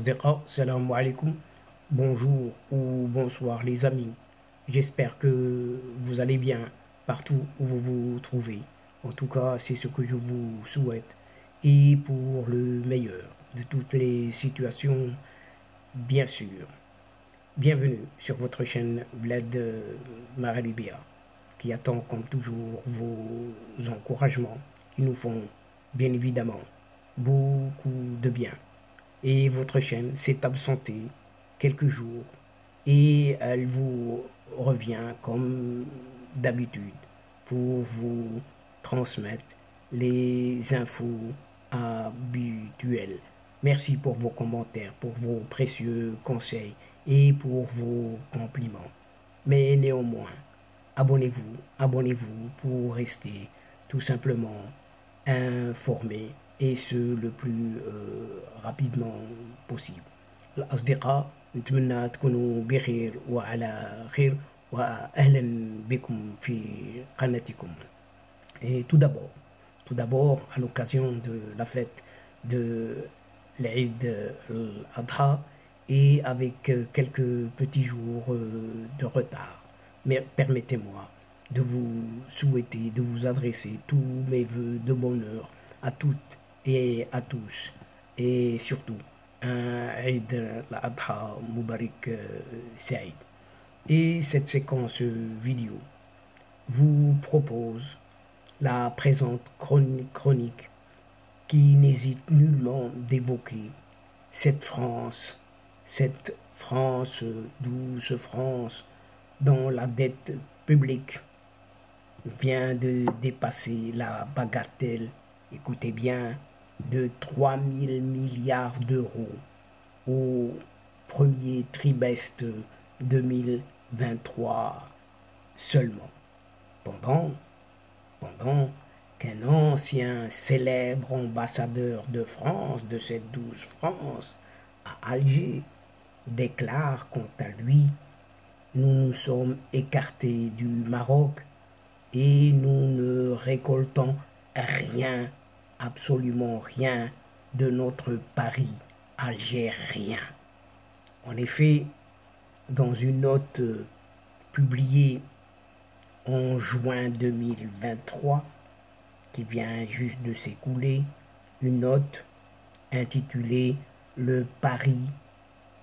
Asdiqa, salam alaikum, bonjour ou bonsoir les amis. J'espère que vous allez bien partout où vous vous trouvez. En tout cas, c'est ce que je vous souhaite. Et pour le meilleur de toutes les situations, bien sûr. Bienvenue sur votre chaîne Bled Maralibia, qui attend comme toujours vos encouragements qui nous font bien évidemment beaucoup de bien. Et votre chaîne s'est absentée quelques jours et elle vous revient comme d'habitude pour vous transmettre les infos habituelles. Merci pour vos commentaires, pour vos précieux conseils et pour vos compliments. Mais néanmoins, abonnez-vous pour rester tout simplement informé et ce le plus rapidement possible. الأصدقاء نتمنى تكونوا بخير وعلى خير وأهلا بكم في قناتكم. Et tout d'abord, à l'occasion de la fête de l'Eid al-Adha et avec quelques petits jours de retard, mais permettez-moi de vous souhaiter, de vous adresser tous mes voeux de bonheur à toutes et à tous, et surtout un Eid al-Adha Mubarak Saïd. Et cette séquence vidéo vous propose la présente chronique qui n'hésite nullement d'évoquer cette France, douce France, dont la dette publique vient de dépasser la bagatelle, écoutez bien, de 3 000 milliards d'euros au premier trimestre 2023 seulement. Pendant qu'un ancien célèbre ambassadeur de France, de cette douce France, à Alger, déclare quant à lui: nous nous sommes écartés du Maroc et nous ne récoltons rien, absolument rien, de notre pari algérien. En effet, dans une note publiée en juin 2023, qui vient juste de s'écouler, une note intitulée « Le pari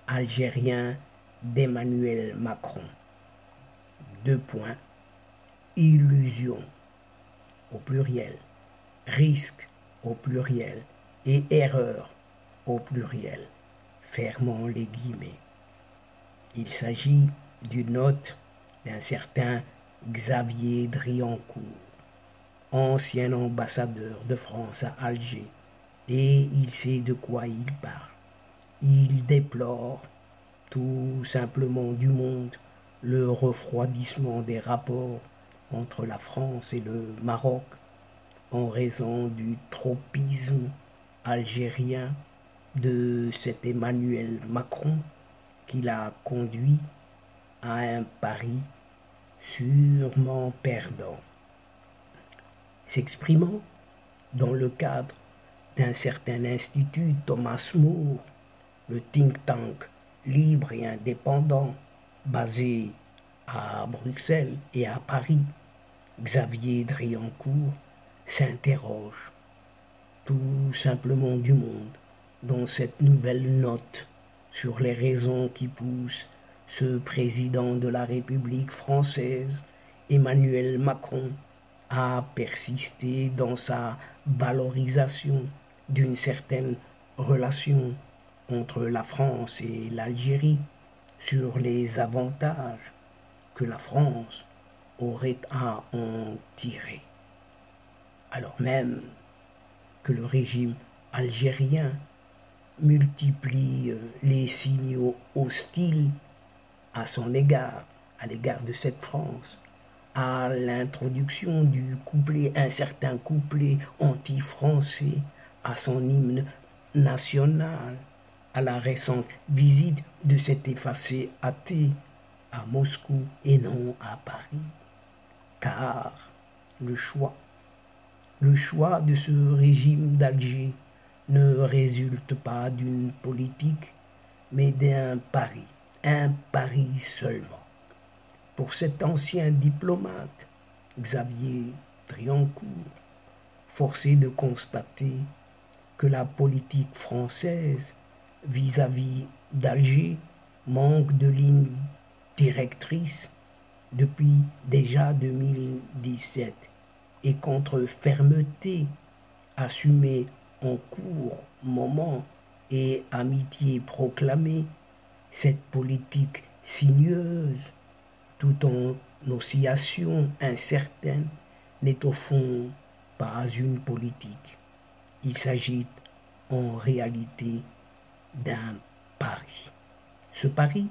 algérien d'Emmanuel Macron ». Deux points. Illusion au pluriel, risque au pluriel et erreur au pluriel, fermons les guillemets. Il s'agit d'une note d'un certain Xavier Driancourt, ancien ambassadeur de France à Alger, et il sait de quoi il parle. Il déplore tout simplement du monde le refroidissement des rapports entre la France et le Maroc en raison du tropisme algérien de cet Emmanuel Macron qui l'a conduit à un pari sûrement perdant. S'exprimant dans le cadre d'un certain institut Thomas More, le think tank libre et indépendant basé à Bruxelles et à Paris, Xavier Driancourt s'interroge tout simplement du monde dans cette nouvelle note sur les raisons qui poussent ce président de la République française, Emmanuel Macron, à persister dans sa valorisation d'une certaine relation entre la France et l'Algérie sur les avantages que la France aurait à en tirer. Alors même que le régime algérien multiplie les signaux hostiles à son égard, à l'égard de cette France, à l'introduction du couplet, un certain couplet anti-français à son hymne national, à la récente visite de cet effacé athée à Moscou et non à Paris. Car le choix de ce régime d'Alger ne résulte pas d'une politique mais un pari seulement. Pour cet ancien diplomate, Xavier Driancourt, forcé de constater que la politique française vis-à-vis d'Alger manque de ligne directrice depuis déjà 2017 et contre fermeté assumée en court moment et amitié proclamée, cette politique sinueuse, tout en oscillation incertaine, n'est au fond pas une politique. Il s'agit en réalité d'un pari. Ce pari,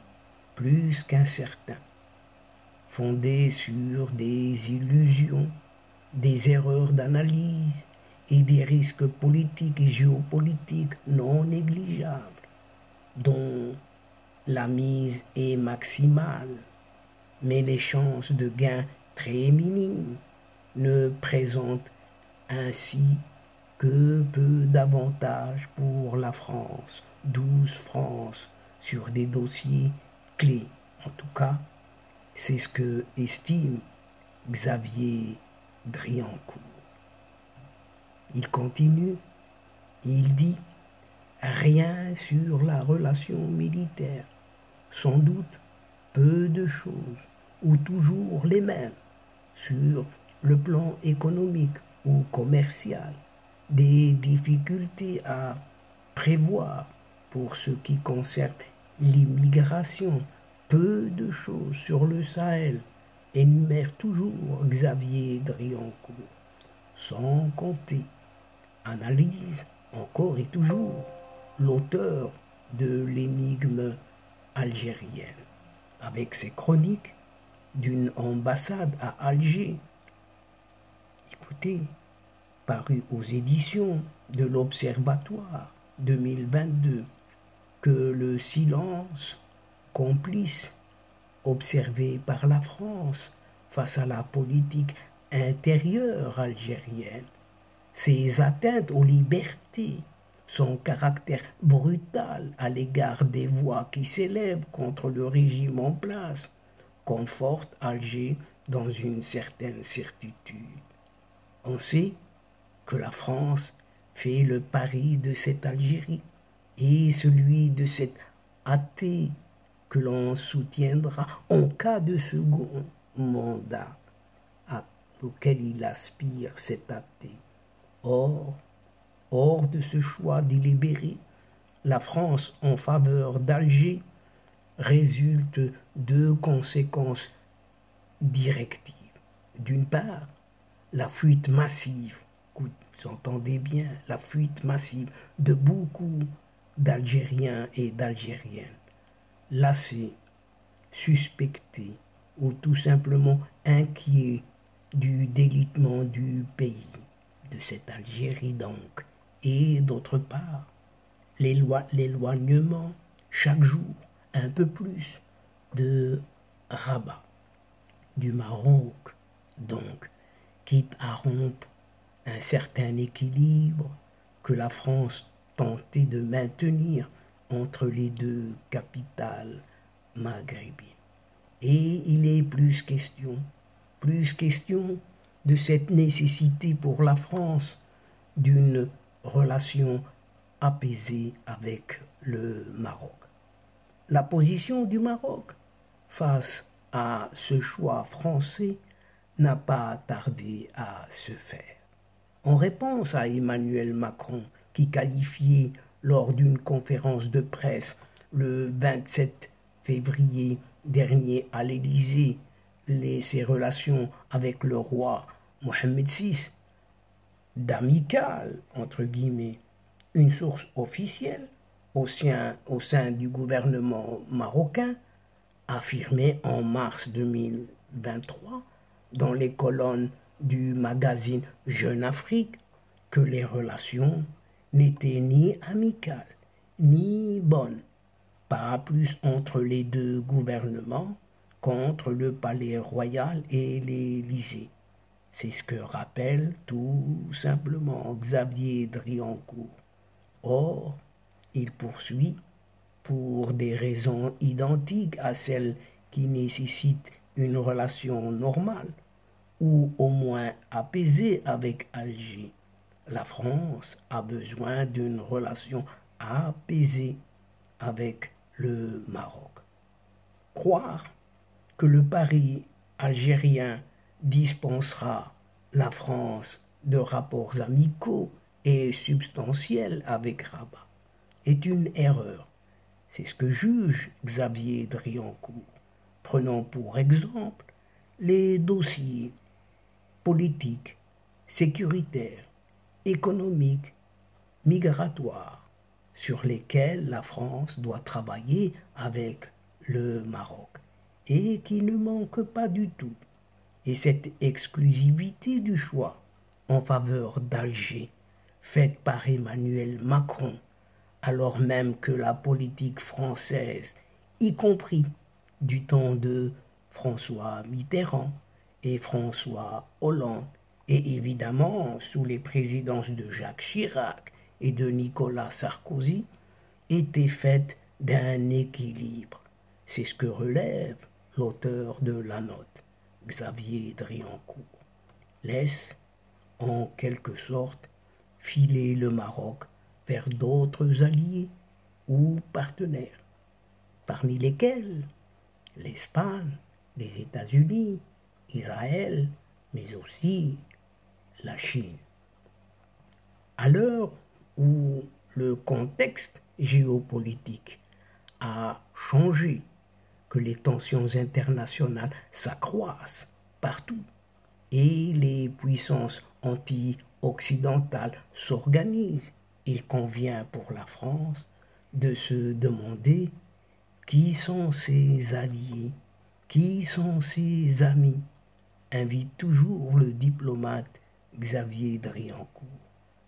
plus qu'incertain, fondé sur des illusions, des erreurs d'analyse et des risques politiques et géopolitiques non négligeables, dont la mise est maximale, mais les chances de gain très minimes, ne présentent ainsi que peu d'avantages pour la France, 12 France, sur des dossiers clés. En tout cas, c'est ce que estime Xavier Driancourt. Il continue, il dit rien sur la relation militaire, sans doute peu de choses, ou toujours les mêmes, sur le plan économique ou commercial, des difficultés à prévoir pour ce qui concerne l'immigration, peu de choses sur le Sahel, énumère toujours Xavier Driancourt, sans compter, analyse encore et toujours l'auteur de l'énigme algérienne, avec ses chroniques d'une ambassade à Alger. Écoutez, paru aux éditions de l'Observatoire 2022, que le silence complice observé par la France face à la politique intérieure algérienne, ses atteintes aux libertés, son caractère brutal à l'égard des voix qui s'élèvent contre le régime en place, conforte Alger dans une certaine certitude. On sait que la France fait le pari de cette Algérie et celui de cet athée que l'on soutiendra en cas de second mandat auquel il aspire cet athée. Hors de ce choix délibéré, la France en faveur d'Alger résulte de conséquences directives. D'une part, la fuite massive, vous entendez bien, la fuite massive de beaucoup d'Algériens et d'Algériennes, lassés, suspectés ou tout simplement inquiets du délitement du pays, de cette Algérie donc, et d'autre part, l'éloignement chaque jour un peu plus de Rabat, du Maroc donc, quitte à rompre un certain équilibre que la France tentait de maintenir entre les deux capitales maghrébines. Et il est plus question de cette nécessité pour la France d'une relation apaisée avec le Maroc. La position du Maroc face à ce choix français n'a pas tardé à se faire. En réponse à Emmanuel Macron, qui qualifiait lors d'une conférence de presse le 27 février dernier à l'Élysée ses relations avec le roi Mohammed VI d'amicales, entre guillemets, une source officielle au sein du gouvernement marocain affirmait en mars 2023 dans les colonnes du magazine Jeune Afrique que les relations n'étaient ni amicales ni bonnes, pas plus entre les deux gouvernements qu'entre le palais royal et l'Élysée. C'est ce que rappelle tout simplement Xavier Driancourt. Or, il poursuit, pour des raisons identiques à celles qui nécessitent une relation normale ou au moins apaisée avec Alger. La France a besoin d'une relation apaisée avec le Maroc. Croire que le pari algérien dispensera la France de rapports amicaux et substantiels avec Rabat est une erreur. C'est ce que juge Xavier Driancourt. Prenons pour exemple les dossiers politiques, sécuritaires, économiques, migratoires, sur lesquels la France doit travailler avec le Maroc et qui ne manquent pas du tout. Et cette exclusivité du choix en faveur d'Alger, faite par Emmanuel Macron, alors même que la politique française, y compris du temps de François Mitterrand et François Hollande, et évidemment sous les présidences de Jacques Chirac et de Nicolas Sarkozy, était faite d'un équilibre. C'est ce que relève l'auteur de la note, Xavier Driancourt. Laisse, en quelque sorte, filer le Maroc vers d'autres alliés ou partenaires, parmi lesquels l'Espagne, les États-Unis, Israël, mais aussi la Chine. À l'heure où le contexte géopolitique a changé, que les tensions internationales s'accroissent partout et les puissances anti-occidentales s'organisent, il convient pour la France de se demander qui sont ses alliés, qui sont ses amis, invite toujours le diplomate Xavier Driancourt.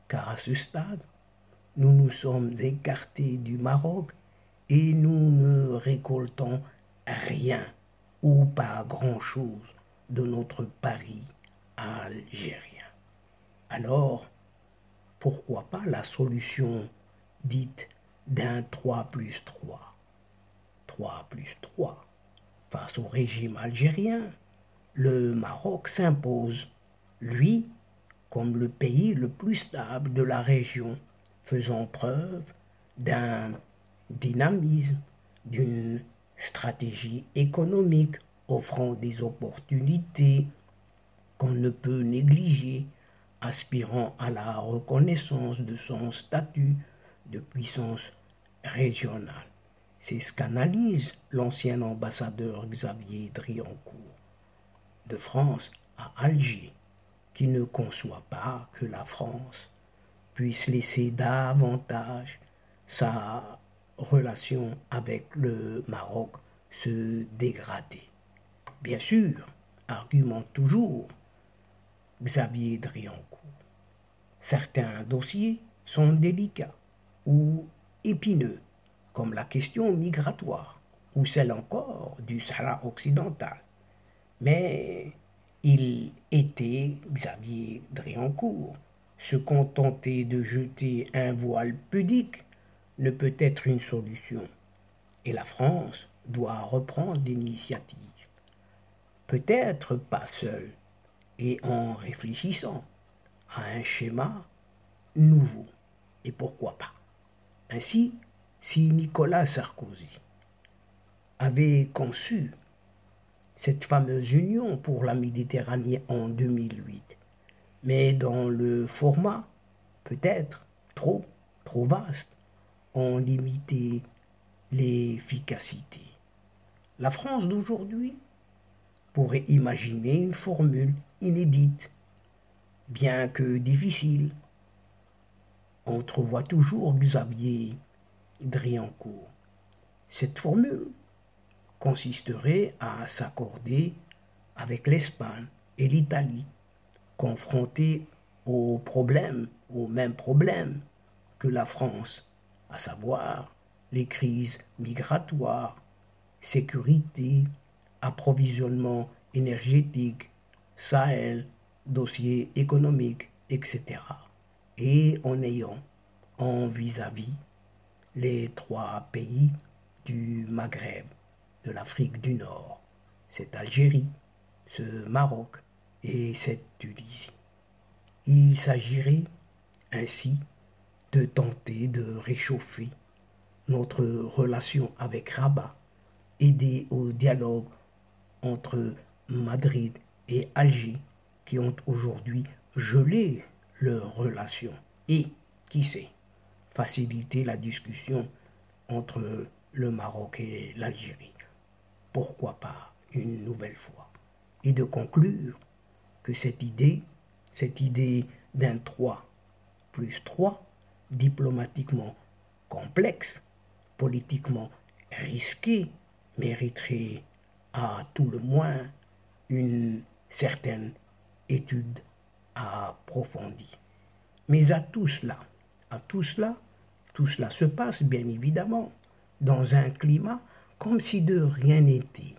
Car à ce stade, nous nous sommes écartés du Maroc et nous ne récoltons rien ou pas grand-chose de notre pari algérien. Alors, pourquoi pas la solution dite d'un 3+3 3+3 face au régime algérien, le Maroc s'impose, lui, comme le pays le plus stable de la région, faisant preuve d'un dynamisme, d'une stratégie économique offrant des opportunités qu'on ne peut négliger, aspirant à la reconnaissance de son statut de puissance régionale. C'est ce qu'analyse l'ancien ambassadeur Xavier Driancourt de France à Alger, qui ne conçoit pas que la France puisse laisser davantage sa relation avec le Maroc se dégrader. Bien sûr, argumente toujours Xavier Driancourt, certains dossiers sont délicats ou épineux, comme la question migratoire ou celle encore du Sahara occidental. Mais il était, Xavier Driancourt, se contenter de jeter un voile pudique ne peut être une solution. Et la France doit reprendre l'initiative. Peut-être pas seule, et en réfléchissant à un schéma nouveau. Et pourquoi pas? Ainsi, si Nicolas Sarkozy avait conçu cette fameuse union pour la Méditerranée en 2008, mais dans le format peut-être trop vaste, ont limité l'efficacité. La France d'aujourd'hui pourrait imaginer une formule inédite, bien que difficile. On entrevoit toujours Xavier Driancourt. Cette formule consisterait à s'accorder avec l'Espagne et l'Italie, confrontées aux mêmes problèmes que la France, à savoir les crises migratoires, sécurité, approvisionnement énergétique, Sahel, dossiers économiques, etc. Et en ayant en vis-à-vis les trois pays du Maghreb, de l'Afrique du Nord, cette Algérie, ce Maroc et cette Tunisie. Il s'agirait ainsi de tenter de réchauffer notre relation avec Rabat, aider au dialogue entre Madrid et Alger qui ont aujourd'hui gelé leurs relations et, qui sait, faciliter la discussion entre le Maroc et l'Algérie. Pourquoi pas une nouvelle fois? Et de conclure que cette idée d'un 3+3, diplomatiquement complexe, politiquement risqué, mériterait à tout le moins une certaine étude approfondie. Mais à tout cela se passe bien évidemment dans un climat comme si de rien n'était,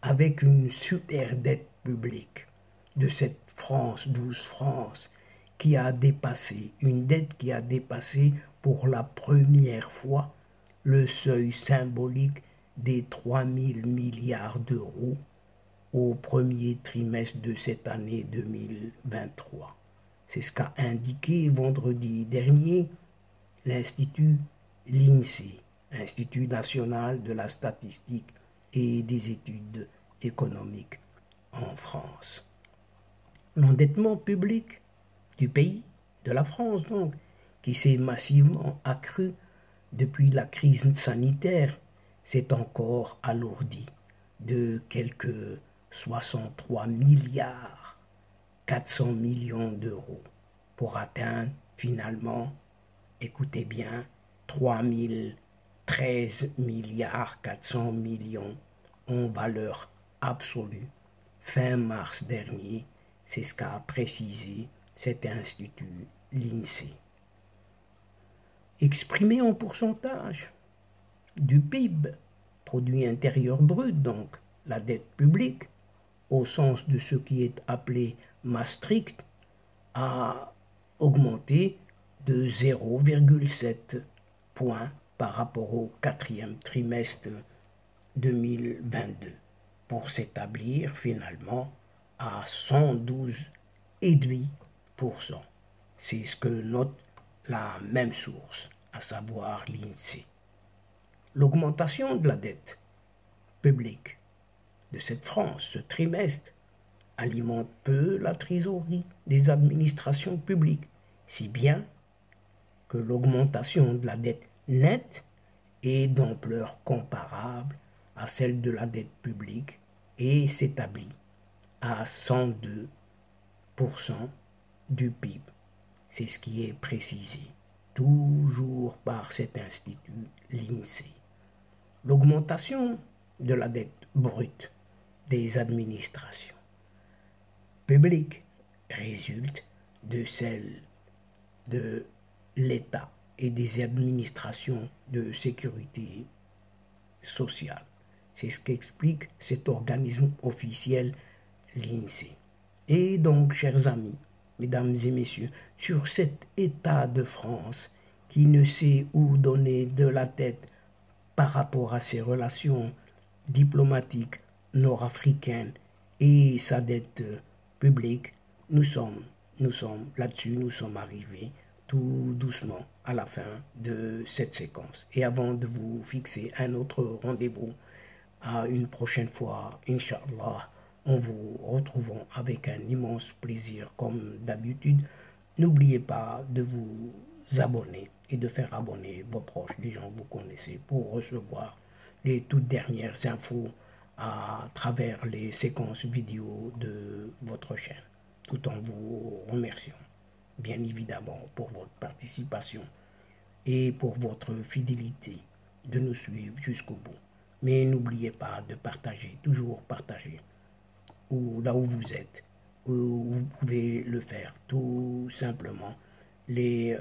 avec une super dette publique de cette France, douce France, une dette qui a dépassé pour la première fois le seuil symbolique des 3 000 milliards d'euros au premier trimestre de cette année 2023. C'est ce qu'a indiqué vendredi dernier l'INSEE, Institut national de la statistique et des études économiques en France. L'endettement public du pays, de la France donc, qui s'est massivement accru depuis la crise sanitaire, s'est encore alourdi de quelques 63 milliards 400 millions d'euros pour atteindre finalement, écoutez bien, 3013 milliards 400 millions en valeur absolue. Fin mars dernier, c'est ce qu'a précisé cet institut, l'INSEE. Exprimé en pourcentage du PIB, produit intérieur brut, donc la dette publique, au sens de ce qui est appelé Maastricht, a augmenté de 0,7 points par rapport au quatrième trimestre 2022 pour s'établir finalement à 112,5%. C'est ce que note la même source, à savoir l'INSEE. L'augmentation de la dette publique de cette France, ce trimestre, alimente peu la trésorerie des administrations publiques, si bien que l'augmentation de la dette nette est d'ampleur comparable à celle de la dette publique et s'établit à 102% du PIB. C'est ce qui est précisé toujours par cet institut, l'INSEE. L'augmentation de la dette brute des administrations publiques résulte de celle de l'État et des administrations de sécurité sociale. C'est ce qu'explique cet organisme officiel, l'INSEE. Et donc, chers amis, mesdames et messieurs, sur cet État de France qui ne sait où donner de la tête par rapport à ses relations diplomatiques nord-africaines et sa dette publique, nous sommes là-dessus, nous sommes arrivés tout doucement à la fin de cette séquence. Et avant de vous fixer un autre rendez-vous à une prochaine fois, Inch'Allah, en vous retrouvant avec un immense plaisir comme d'habitude, n'oubliez pas de vous abonner et de faire abonner vos proches, les gens que vous connaissez, pour recevoir les toutes dernières infos à travers les séquences vidéo de votre chaîne, tout en vous remerciant bien évidemment pour votre participation et pour votre fidélité de nous suivre jusqu'au bout. Mais n'oubliez pas de partager, toujours partager, ou là où vous êtes, où vous pouvez le faire tout simplement, les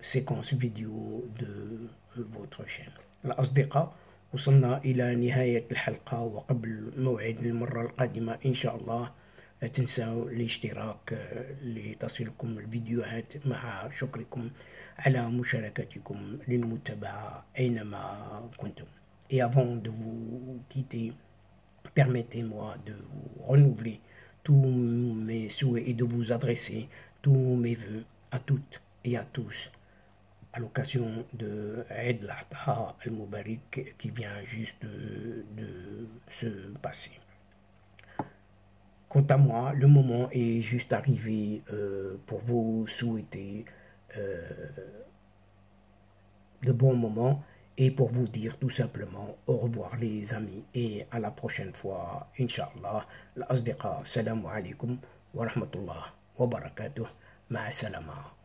séquences vidéo de votre chaîne. الأصدقاء وصلنا إلى نهاية الحلقة وقبل موعد المرة القادمة إن شاء الله لا تنسوا الاشتراك لتصلكم الفيديوهات مع شكركم على مشاركتكم للمتابعة أينما كنتم. Et avant de vous quitter, permettez-moi de vous renouveler tous mes souhaits et de vous adresser tous mes voeux à toutes et à tous à l'occasion de Eid al-Adha al-Mubarak qui vient juste de se passer. Quant à moi, le moment est juste arrivé pour vous souhaiter de bons moments et pour vous dire tout simplement au revoir les amis et à la prochaine fois, Inch'Allah. L'Asdiqa, salam alaikum wa rahmatullah wa barakatuh. Ma'a salama.